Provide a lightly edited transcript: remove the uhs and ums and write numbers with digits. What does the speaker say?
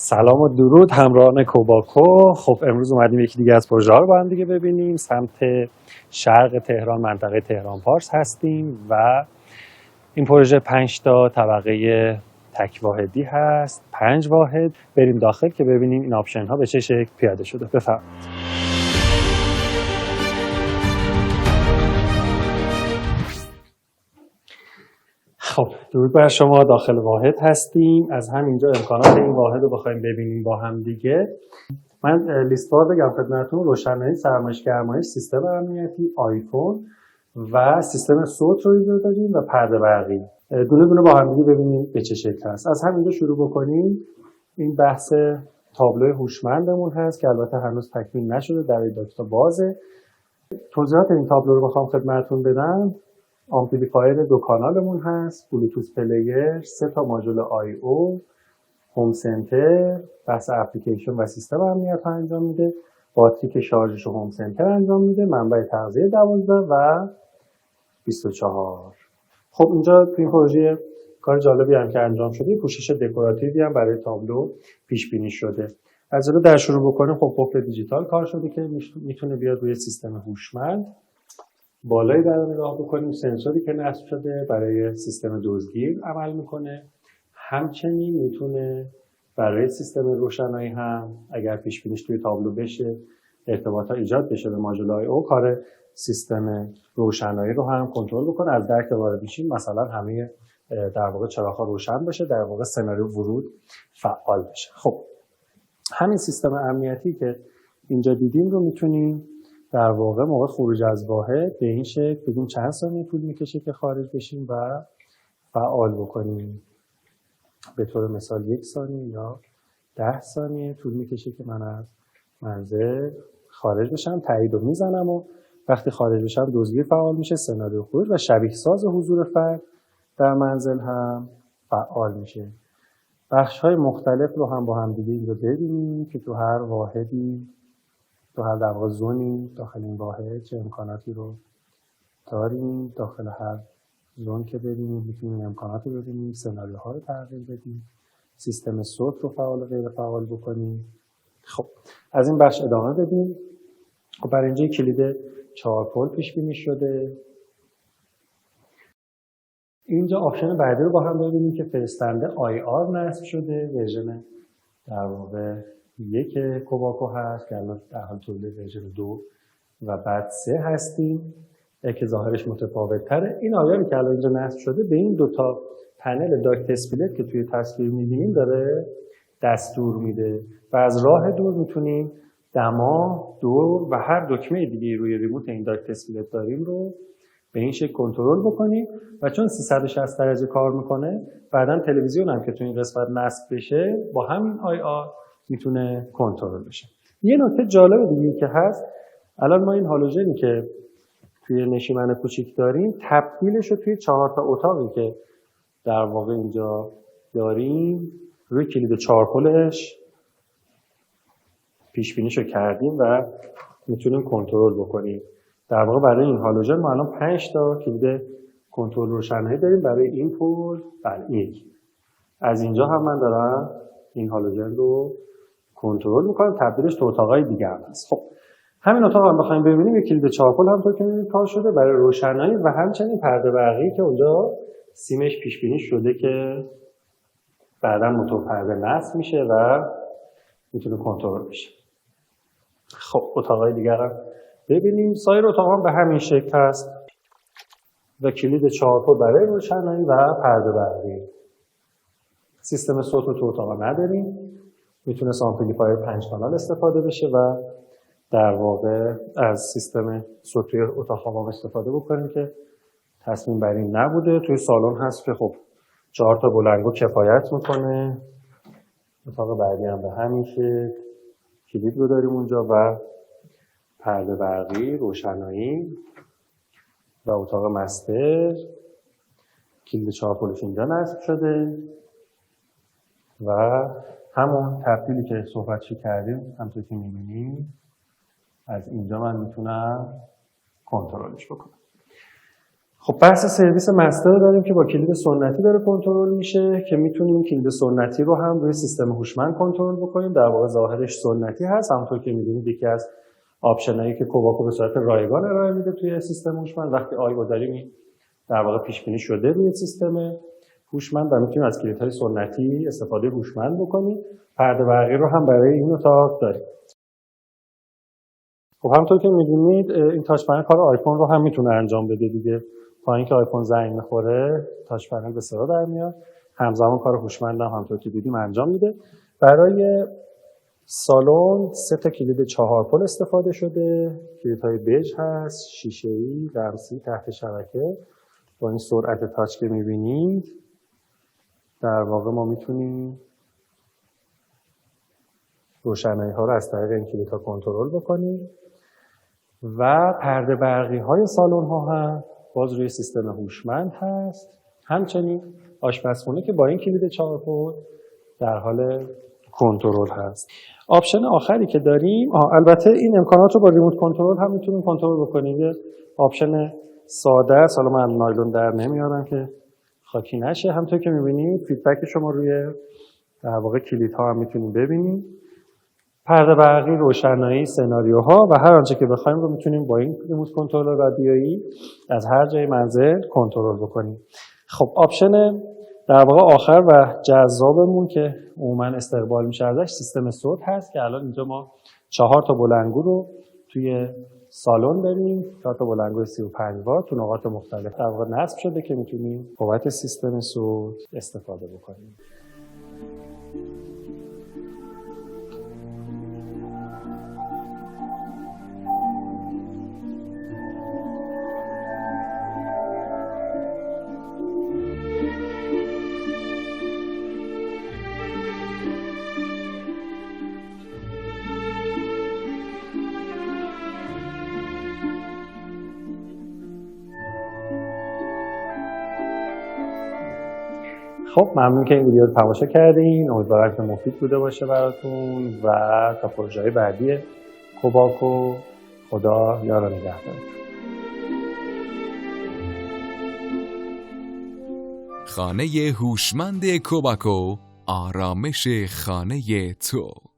سلام و درود همراهان کوباکو. خب امروز اومدیم یکی دیگه از پروژه ها رو با هم دیگه ببینیم. سمت شرق تهران، منطقه تهران پارس هستیم و این پروژه 5 تا طبقه تک واحدی هست، 5 واحد. بریم داخل که ببینیم این آپشن ها به چه شکل پیاده شده. بفرمایید. خب درود بر شما. داخل واحد هستیم. از همینجا امکانات این واحد رو بخوایم ببینیم با هم دیگه. من لیست‌وار بگم خدمتتون: روشنایی، سرمایه‌گرمایی، سیستم امنیتی، آیفون و سیستم صوت رو اینجا داریم و پرده برقی. دونه دونه با هم دیگه ببینیم به چه شکل هست. از همینجا شروع بکنیم. این بحث تابلوی هوشمندمون هست که البته هنوز تکمیل نشده، در داتا بازه. توضیحات این تابلو رو بخوام خدمتتون بدم: آمپلیفایر 2 کانالمون هست، بلوتوث پلیر، 3 تا ماژول آی او، هوم سنتر، بحث اپلیکیشن و سیستم امنیت انجام میده، باتری که شارژش رو هوم سنتر انجام میده، منبع تغذیه 12 و 24. خب اینجا تو این پروژه کار جالبی هم که انجام شده، پوشش دکوراتیوی هم برای تابلو پیش بینی شده. از اون در شروع بکنیم. خب قفل دیجیتال کار شده که میتونه بیاد روی سیستم هوشمند. بالایی در نگاه بکنیم، سنسوری که نصب شده برای سیستم دزدگیر عمل میکنه. همچنین میتونه برای سیستم روشنایی هم اگر پیش بینیش توی تابلو بشه، ارتباطات ایجاد بشه به ماژول آی او، کار سیستم روشنایی رو هم کنترل بکنه. از درک وارد میشیم، مثلا همه در واقع چراغ‌ها روشن بشه، در واقع سناریو ورود فعال بشه. خب همین سیستم امنیتی که اینجا دیدیم رو میتونیم در واقع موقع خروج از واحد به این شکل بگیم چند ثانیه طول میکشه که خارج بشیم و فعال بکنیم. به طور مثال 1 ثانیه یا 10 ثانیه طول میکشه که من از منزل خارج بشم. تایید رو میزنم و وقتی خارج بشم دزدگیر فعال میشه، سناریو خروج و شبیه ساز حضور فرد در منزل هم فعال میشه. بخش های مختلف رو هم با هم دیگه اینجا ببینیم که تو هر واحدی، تو هر در واقع زونی داخل این واحد چه امکاناتی رو داریم. داخل هر زون که ببینیم میتونیم امکانات رو ببینیم، سناریوها رو تغییر بدیم، سیستم صوت رو فعال و غیر فعال بکنیم. خب از این بخش ادامه بدیم. خب برای اینجا کلید 4 پل پیش بینی شده. اینجا آپشن بعدی رو با هم ببینیم که فرستنده آی آر نصب شده. ورژن در واقع 1 کوباکو هست که الان در حال تولید ورژن 2 و بعد 3 هستیم که ظاهرش متفاوت تره. این آیاری که الان اینجا نصب شده به این 2 تا پنل داکت اسپلیت که توی تصویر می‌بینیم داره دستور میده و از راه دور میتونیم دما، دور و هر دکمه دیگه روی ریموت این داکت اسپلیت داریم رو به این شکل کنترل بکنیم و چون 360 درجه کار میکنه، بعداً تلویزیون هم که توی این قسمت نصب بشه با همین آی آر میتونه کنترل بشه. یه نکته جالب دیگه که هست، الان ما این هالوژنی که توی نشیمن کوچیک داریم تبدیلش رو توی 4 تا اتاقی که در واقع اینجا داریم روی کلید 4 پلش پیش بینیشو کردیم و میتونیم کنترل بکنیم. در واقع برای این هالوژن ما الان 5 تا کلید کنترل روشنایی داریم. برای این پل یک. از اینجا هم من دارم این هالوژن رو کنترل میکنم، تبدیلش تو اتاقای دیگه هم هست. خب همین اتاق هم بخوایم ببینیم، یک کلید 4 پل هم که می‌بینید کار شده برای روشنایی و همچنین پرده برقی که اونجا سیمش پیش بینی شده که بعداً موتور پرده نصب میشه و میتونه کنترل بشه. خب اتاقای دیگر هم ببینیم. سایر اتاق هم به همین شکل هست و کلید 4 پل برای روشنایی و پرده برقی. سیستم صوت رو تو اتاق نداریم. میتونه آمپلیفایر 5 کانال استفاده بشه و در واقع از سیستم صوت توی اتاق هم استفاده بکنیم که تصمیم بر این نبوده. توی سالن هست که خب 4 تا بلنگو کفایت میکنه. اتاق بعدی هم به همین شکل کلید رو داریم اونجا و پرده برقی، روشنایی و اتاق مستر. کلید 4 پلش اینجا نصب شده و همون تبدیلی که صحبتش کردیم همونطور که می‌بینیم از اینجا من میتونم کنترلش بکنم. خب بحث سرویس مستر داریم که با کلید سنتی داره کنترل میشه که میتونیم کلید سنتی رو هم روی سیستم هوشمند کنترل بکنیم. در واقع ظاهرش سنتی هست، همونطور که میدونید یکی از آپشنایی که کوباکو به صورت رایگان ارائه میده توی سیستم هوشمند. وقتی آیو داریم در واقع پیش بینی شده روی سیستم هوشمند و میتونیم از کلیدهای سنتی استفاده هوشمند بکنیم. پرده برقی رو هم برای این اتاق داریم. خب همونطور که میدونید این تاچ پنل کار آیفون رو هم میتونه انجام بده دیگه. تا اینکه آیفون زنگ میخوره تاچ پنل به صدا در میاد، همزمان کار هوشمند هم همونطور که دیدیم انجام میده. برای سالن 3 کلید 4 پل استفاده شده. کلیدهای بژ هست، شیشه‌ای، لمسی، تحت شبکه. با این سرعت تاچ که میبینید در واقع ما میتونیم روشنایی ها رو از طریق این کلیدها کنترل بکنیم و پرده برقی های سالن ها هم باز روی سیستم هوشمند هست. همچنین آشپزخونه که با این کلید 4 پل در حال کنترل هست. آپشن آخری که داریم، البته این امکانات رو با ریموت کنترل هم میتونیم کنترل بکنیم. یه آپشن ساده است، حالا من نایلون در نمیارم که خاکی نشه. همونطور که میبینید فیدبک شما روی در واقع کلیدها هم میتونیم ببینیم. پرده برقی، روشنایی، سناریوها و هر آنچه که بخوایم رو میتونیم با این ریموت کنترل رادیویی از هر جای منزل کنترل بکنیم. خب آپشن در واقع آخر و جذابمون که عموما استقبال میشه ازش سیستم صوت هست که الان اینجا ما 4 تا بلندگو رو توی سالن داریم. 4 تا بلندگو 35 وات تو نقاط مختلف در واقع نصب شده که میتونیم بابت سیستم صوت استفاده بکنیم. خب ممنون که این ویدیو رو تماشا کردین. امیدوارم که مفید بوده باشه براتون و تا پروژه‌های بعدی کوباکو خدا یار و نگهدارتون. خانه هوشمند کوباکو، آرامش خانه تو.